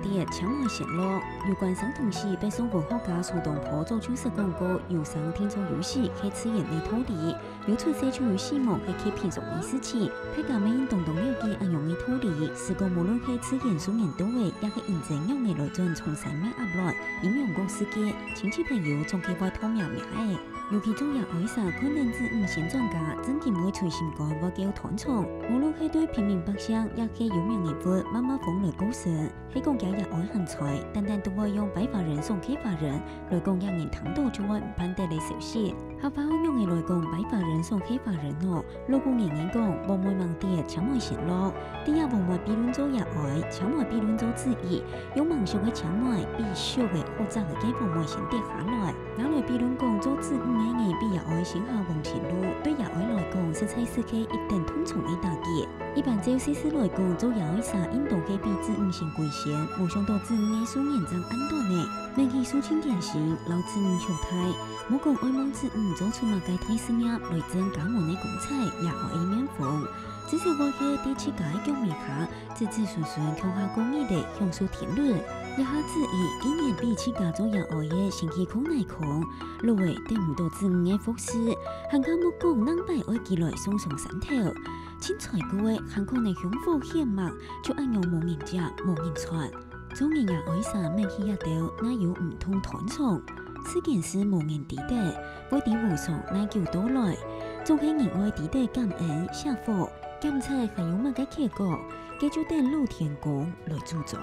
地抢外线路，有关上同时被送文学家苏东坡做出色广告，有上听众游戏可以刺激你土地，有出社区游戏幕可以平常的事情，大家每动动了解安用的土地，是个无论可以刺激数年多位，也可以认真用的来转从山脉压落，影响个世界，亲戚朋友从佢外土苗苗的。尤其中央爱上可能指先专家，真正会随心肝我叫团创，无论係對平民百姓，也係有名嘅物，慢慢風來高升。係講假日愛行財，單單都會用白髮人送客髮人，來講讓人聽到就會唔判得嚟小事。合法用嘅來講白髮人送客髮人哦，老公人人講無每盲啲搶外線路，啲也無每比論做也愛，搶外比論做旨意，用盲上嘅搶外必須嘅複雜嘅幾部無先跌下來，拿來比論講做旨意。比也愛先下往前路，對也愛來講，實在是佢一定通從的打擊。一般照事實來講，做也愛啥印度嘅比子唔先歸先，無想到子藝術現狀安斷呢。名氣抒情典型，老子唔向態，冇講愛夢子做出馬街睇事業，來增加門的公彩，也愛面風。只是我喺第七屆腳面下，子子順順向下公益地享受天倫。一下子以今年比起家族也愛嘅先氣空內空，路為得唔到子嘅福祉，行家木工能擺愛記來送上山頭，凊彩個嘅行可能享福顯目，就按用無人食無人穿，做人也愛上名氣一掉，那有唔同團創，此件事無人抵得，為啲無常那叫到來，做起人愛抵得感恩幸福，兼且還有乜嘅結果，佢就等老天公來助長。